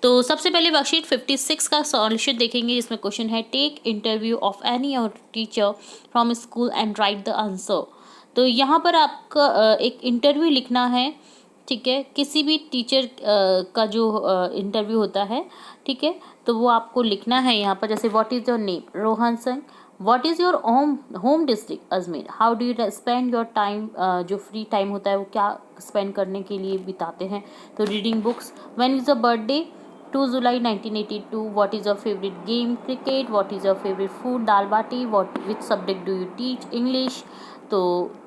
तो सबसे पहले वर्कशीट 56 का सॉल्यूशन देखेंगे, जिसमें क्वेश्चन है take interview of any your teacher from school and write the answer. तो यहाँ पर आपका एक इंटरव्यू लिखना है, ठीक है, किसी भी टीचर का जो इंटरव्यू होता है, ठीक है, तो वो आपको लिखना है यहाँ पर। जैसे what is your name, Rohan Singh. What is your home district, Ajmer. How do you spend your time, जो फ्री टाइम होता है वो क्या स्पेंड करने के लिए बिताते हैं, तो reading books. When is a birthday, 2 July 1982। What is your favourite game, cricket. What is your favourite food, dal baati. Which subject do you teach, English. तो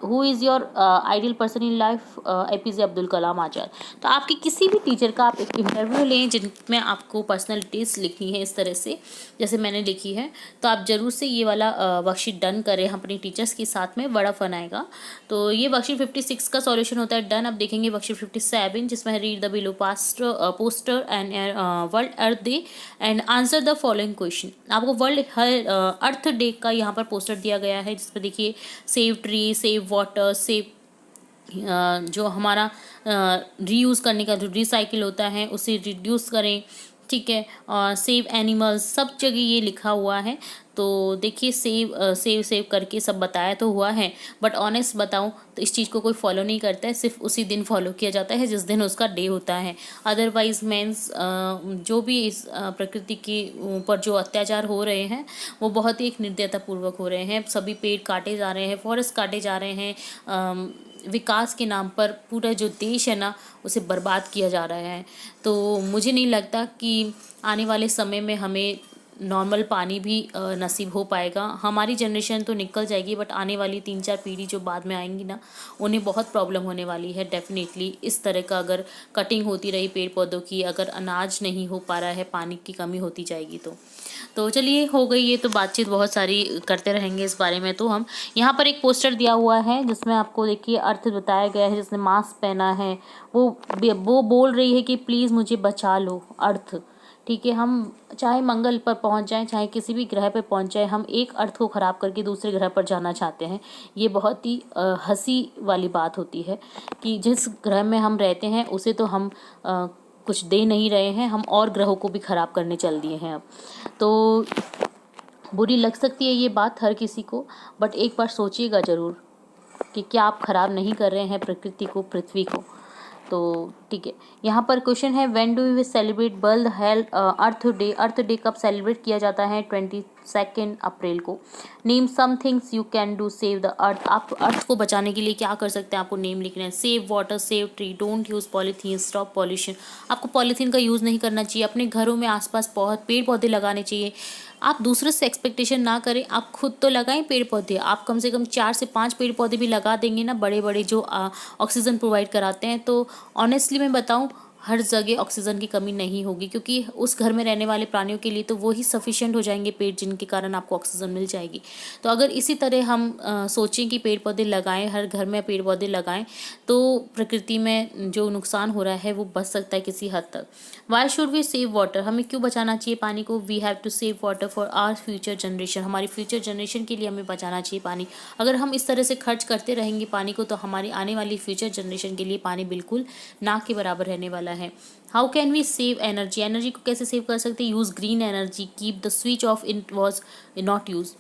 who is your ideal person in life, APJ Abdul Kalam Azad. तो आपके किसी भी teacher का आप एक interview लें जिनमें आपको पर्सनल डिटेल्स लिखनी है इस तरह से जैसे मैंने लिखी है, तो आप ज़रूर से ये वाला वर्कशीट डन करें अपने टीचर्स के साथ में, बड़ा फन आएगा। तो ये वर्कशीट 56 का सॉल्यूशन होता है डन। अब देखेंगे वर्कशीट 57, जिसमें है read the below poster and world earth day and answer the following question. आपको वर्ल्ड अर्थ डे का यहाँ पर पोस्टर दिया गया है, जिसपे देखिए save tree, save water, save जो हमारा रीयूज़ करने का जो रिसाइकिल होता है उसे रिड्यूस करें, ठीक है, और सेव एनिमल्स, सब जगह ये लिखा हुआ है। तो देखिए सेव करके सब बताया तो हुआ है, बट ऑनेस्ट बताऊं तो इस चीज़ को कोई फॉलो नहीं करता है, सिर्फ उसी दिन फॉलो किया जाता है जिस दिन उसका डे होता है। अदरवाइज मीन्स जो भी इस प्रकृति के ऊपर जो अत्याचार हो रहे हैं वो बहुत ही एक निर्दयतापूर्वक हो रहे हैं। सभी पेड़ काटे जा रहे हैं, फॉरेस्ट काटे जा रहे हैं, विकास के नाम पर पूरा जो देश है ना उसे बर्बाद किया जा रहा है। तो मुझे नहीं लगता कि आने वाले समय में हमें नॉर्मल पानी भी नसीब हो पाएगा। हमारी जनरेशन तो निकल जाएगी, बट आने वाली 3-4 पीढ़ी जो बाद में आएंगी ना, उन्हें बहुत प्रॉब्लम होने वाली है डेफिनेटली। इस तरह का अगर कटिंग होती रही पेड़ पौधों की, अगर अनाज नहीं हो पा रहा है, पानी की कमी होती जाएगी। तो चलिए हो गई ये तो बातचीत, बहुत सारी करते रहेंगे इस बारे में। तो हम यहाँ पर एक पोस्टर दिया हुआ है जिसमें आपको देखिए अर्थ बताया गया है, जिसने मास्क पहना है वो बोल रही है कि प्लीज़ मुझे बचा लो अर्थ, ठीक है। हम चाहे मंगल पर पहुंच जाएं, चाहे किसी भी ग्रह पर पहुंच जाएं, हम एक अर्थ को ख़राब करके दूसरे ग्रह पर जाना चाहते हैं। ये बहुत ही हंसी वाली बात होती है कि जिस ग्रह में हम रहते हैं उसे तो हम कुछ दे नहीं रहे हैं, हम और ग्रहों को भी ख़राब करने चल दिए हैं अब। तो बुरी लग सकती है ये बात हर किसी को, बट एक बार सोचिएगा ज़रूर कि क्या आप ख़राब नहीं कर रहे हैं प्रकृति को, पृथ्वी को। तो ठीक है, यहाँ पर क्वेश्चन है when do you celebrate world health earth day. Earth day कब सेलिब्रेट किया जाता है? 22 अप्रैल को। Name some things you can do save the earth. आप अर्थ को बचाने के लिए क्या कर सकते हैं, आपको नेम लिखना है। Save water, save tree, don't use polythene, stop pollution. आपको पॉलीथीन का यूज़ नहीं करना चाहिए। अपने घरों में आसपास बहुत पेड़ पौधे लगाने चाहिए। आप दूसरे से एक्सपेक्टेशन ना करें, आप खुद तो लगाएं पेड़ पौधे। आप कम से कम 4 से 5 पेड़ पौधे भी लगा देंगे ना, बड़े बड़े जो ऑक्सीजन प्रोवाइड कराते हैं, तो ऑनेस्टली मैं बताऊं हर जगह ऑक्सीजन की कमी नहीं होगी, क्योंकि उस घर में रहने वाले प्राणियों के लिए तो वो ही सफिशिएंट हो जाएंगे पेड़, जिनके कारण आपको ऑक्सीजन मिल जाएगी। तो अगर इसी तरह हम सोचें कि पेड़ पौधे लगाएं, हर घर में पेड़ पौधे लगाएं, तो प्रकृति में जो नुकसान हो रहा है वो बच सकता है किसी हद तक। Why should we save water, हमें क्यों बचाना चाहिए पानी को? We have to save water for our future generation, हमारी फ्यूचर जनरेशन के लिए हमें बचाना चाहिए पानी। अगर हम इस तरह से खर्च करते रहेंगे पानी को, तो हमारी आने वाली फ्यूचर जनरेशन के लिए पानी बिल्कुल ना के बराबर रहने वाला है। How can we save energy, energy को कैसे सेव कर सकते हैं? Use green energy, keep the switch off it was not use.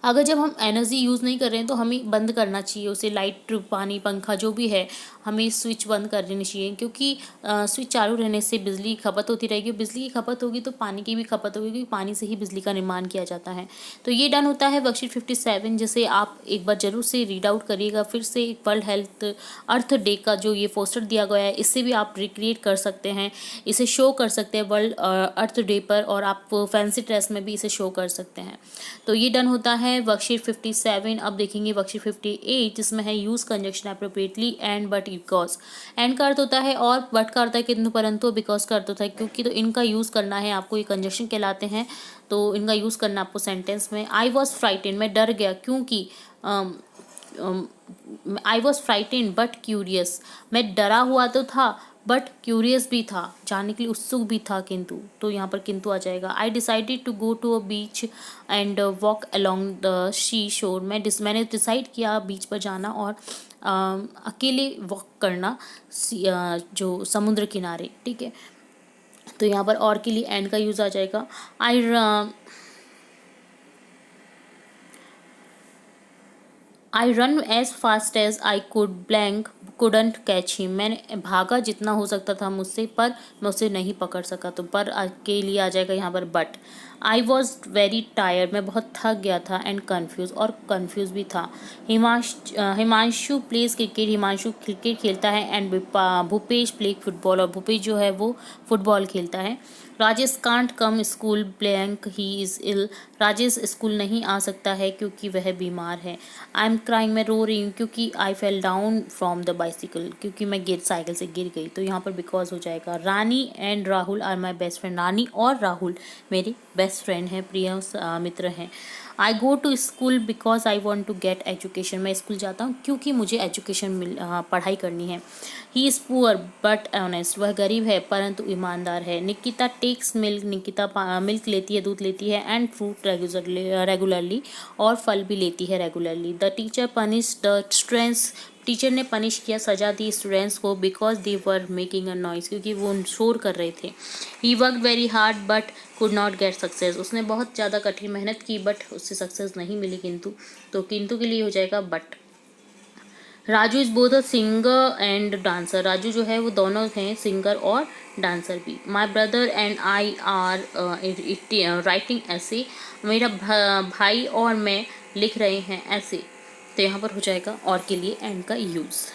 अगर जब हम एनर्जी यूज़ नहीं कर रहे हैं तो हमें बंद करना चाहिए उसे, लाइट, पानी, पंखा जो भी है, हमें स्विच बंद कर देनी चाहिए, क्योंकि स्विच चालू रहने से बिजली की खपत होती रहेगी। बिजली की खपत होगी तो पानी की भी खपत होगी, क्योंकि पानी से ही बिजली का निर्माण किया जाता है। तो ये डन होता है वर्कशीट 57, जिसे आप एक बार जरूर से रीड आउट करिएगा। फिर से वर्ल्ड हेल्थ अर्थ डे का जो ये पोस्टर दिया गया है, इससे भी आप रिक्रिएट कर सकते हैं, इसे शो कर सकते हैं वर्ल्ड अर्थ डे पर, और आप फैंसी ड्रेस में भी इसे शो कर सकते हैं। तो ये डन होता है वर्कशीट 57। अब देखेंगे वर्कशीट 58, जिसमें है use conjunction appropriately and but because. And का अर्थ होता है और, बट का अर्थ है किंतु परंतु, बिकॉज का अर्थ होता है क्योंकि। तो इनका यूज़ करना है आपको, ये कंजक्शन कहलाते हैं, तो इनका यूज़ करना आपको सेंटेंस में। आई वॉज फ्राइटेन, मैं डर गया क्योंकि। I was frighten but curious, मैं डरा हुआ तो था बट क्यूरियस भी था, जानने के लिए उत्सुक भी था किंतु। तो यहाँ पर किंतु आ जाएगा। I decided to go to a beach and walk along the sea shore, मैंने डिसाइड किया बीच पर जाना और अकेले वॉक करना जो समुद्र किनारे, ठीक है। तो यहाँ पर और के लिए एंड का यूज़ आ जाएगा। I run as fast as I could blank couldn't catch him. मैंने भागा जितना हो सकता था मुझसे, पर मैं उसे नहीं पकड़ सका। तो पर के लिए आ जाएगा यहाँ पर but. I was very tired, मैं बहुत थक गया था, एंड कन्फ्यूज, और कन्फ्यूज भी था। Himanshu pledge cricket, Himanshu cricket खेलता है, एंड भूपेश प्ले फुटबॉल, और भूपेश जो है वो फुटबॉल खेलता है। Rajesh can't come school blank he is ill. Rajesh school नहीं आ सकता है क्योंकि वह बीमार है। आई एम क्राइंग, मैं रो रही हूँ क्योंकि I fell down from the bicycle, क्योंकि मैं साइकिल से गिर गई। तो यहाँ पर बिकॉज हो जाएगा। Rani and Rahul are my best friend, Rani और राहुल मेरे बेस्ट फ्रेंड हैं, प्रिय मित्र हैं। I go to school because I want to get education, मैं स्कूल जाता हूँ क्योंकि मुझे एजुकेशन पढ़ाई करनी है। He is poor but honest, वह गरीब है परंतु ईमानदार है। Nikita takes milk, Nikita milk लेती है, दूध लेती है, एंड फ्रूट रेगुलरली, और फल भी लेती है regularly. The teacher punish the students, teacher ने पनिश किया, सजा दी स्टूडेंट्स को, because they were making a noise, क्योंकि वो शोर कर रहे थे। He work very hard but could not get success, उसने बहुत ज़्यादा कठिन मेहनत की बट उससे सक्सेस नहीं मिली, किंतु। तो किंतु के लिए हो जाएगा but. Raju is both a singer and dancer, Raju जो है वो दोनों हैं, सिंगर और डांसर भी। My brother and I R writing ऐसे, मेरा भाई और मैं लिख रहे हैं ऐसे। तो यहाँ पर हो जाएगा और के लिए एंड का यूज़।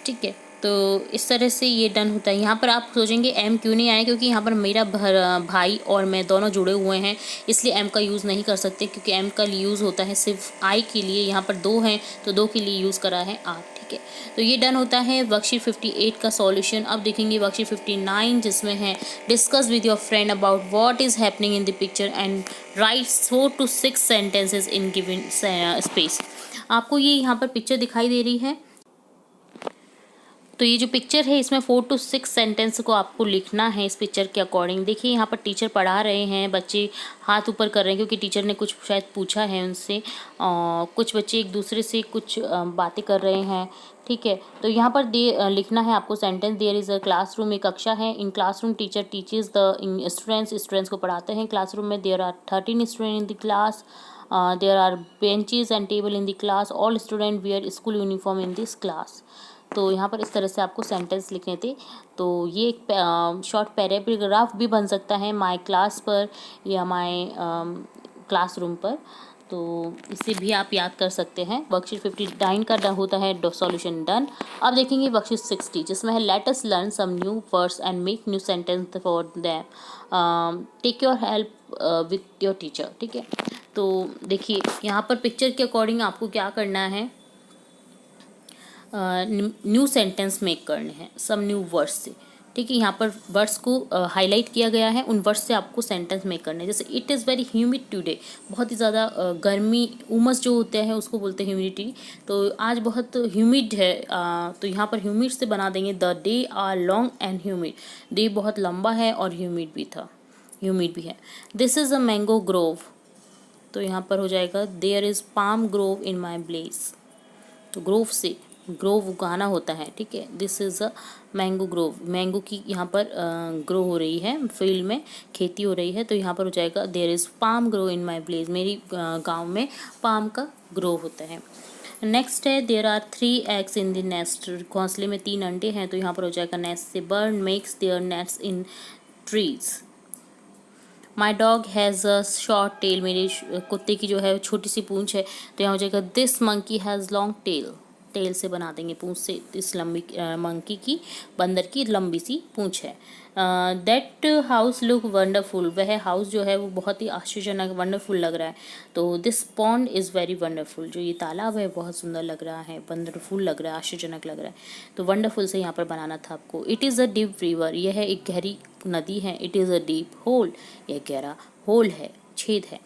ठीक है, तो इस तरह से ये डन होता है। यहाँ पर आप सोचेंगे एम क्यों नहीं आया, क्योंकि यहाँ पर मेरा भाई और मैं दोनों जुड़े हुए हैं, इसलिए एम का यूज़ नहीं कर सकते, क्योंकि एम का यूज़ होता है सिर्फ आई के लिए। यहाँ पर दो हैं तो दो के लिए यूज़ करा है आर। ठीक है, तो ये डन होता है वर्कशीट 58 का सॉल्यूशन। अब देखेंगे वर्कशीट 59, जिसमें है discuss with your friend about what is happening in the picture and right 4 to 6 sentences in given space. आपको ये यहाँ पर पिक्चर दिखाई दे रही है, तो ये जो पिक्चर है इसमें 4 to 6 सेंटेंस को आपको लिखना है इस पिक्चर के अकॉर्डिंग। देखिए यहाँ पर टीचर पढ़ा रहे हैं, बच्चे हाथ ऊपर कर रहे हैं क्योंकि टीचर ने कुछ शायद पूछा है उनसे, और कुछ बच्चे एक दूसरे से कुछ बातें कर रहे हैं। ठीक है, तो यहाँ पर लिखना है आपको sentence. There is a classroom, एक कक्षा है। In classroom teacher teaches the students को पढ़ाते हैं क्लासरूम में। There are 13 student in the class, there are benches and table in the class, all student wear school uniform in this class. तो यहाँ पर इस तरह से आपको सेंटेंस लिखने थे। तो ये एक शॉर्ट पैराग्राफ भी बन सकता है माय क्लास पर या माय क्लासरूम पर, तो इसे भी आप याद कर सकते हैं। वर्कशीट 59 का होता है सॉल्यूशन डन। अब देखेंगे वर्कशीट 60, जिसमें है let us learn some new words and make new sentence for them, take your help with your teacher. ठीक है, तो देखिए यहाँ पर पिक्चर के अकॉर्डिंग आपको क्या करना है, न्यू सेंटेंस मेक करने हैं सम न्यू वर्ड्स से। ठीक है, यहाँ पर वर्ड्स को हाईलाइट किया गया है, उन वर्ड्स से आपको सेंटेंस मेक करने हैं। जैसे it is very humid today, बहुत ही ज़्यादा गर्मी, उमस जो होते हैं उसको बोलते हैं ह्यूमिडिटी। तो आज बहुत ह्यूमिड है, तो यहाँ पर ह्यूमिड से बना देंगे the day are long and humid, day बहुत लंबा है और ह्यूमिड भी है। This is a mango grove, तो यहाँ पर हो जाएगा there is palm grove in my place. तो ग्रोव से ग्रोव उगाना होता है। ठीक है, this is a mango grove, mango की यहाँ पर ग्रो हो रही है, फील्ड में खेती हो रही है। तो यहाँ पर हो जाएगा there is palm grow in my place, मेरी गांव में पाम का ग्रो होता है। नेक्स्ट है there are 3 eggs in the nest, घोंसले में 3 अंडे हैं। तो यहाँ पर हो जाएगा नेस्ट से bird makes there nets in trees. My dog has a short tail, मेरे कुत्ते की जो है छोटी सी पूंछ है। तो यहाँ हो जाएगा this monkey has long tail, tail से बना देंगे पूंछ से, इस लंबी मंकी की, बंदर की लंबी सी पूंछ है। दैट हाउस लुक वंडरफुल, वह हाउस जो है वो बहुत ही आश्चर्यजनक वंडरफुल लग रहा है। तो this pond is very wonderful, जो ये तालाब है बहुत सुंदर लग रहा है, वंडरफुल लग रहा है, आश्चर्यजनक लग रहा है। तो वंडरफुल से यहाँ पर बनाना था आपको। It is a deep river, यह है एक गहरी नदी है। It is a deep whole, यह गहरा होल है, छेद है।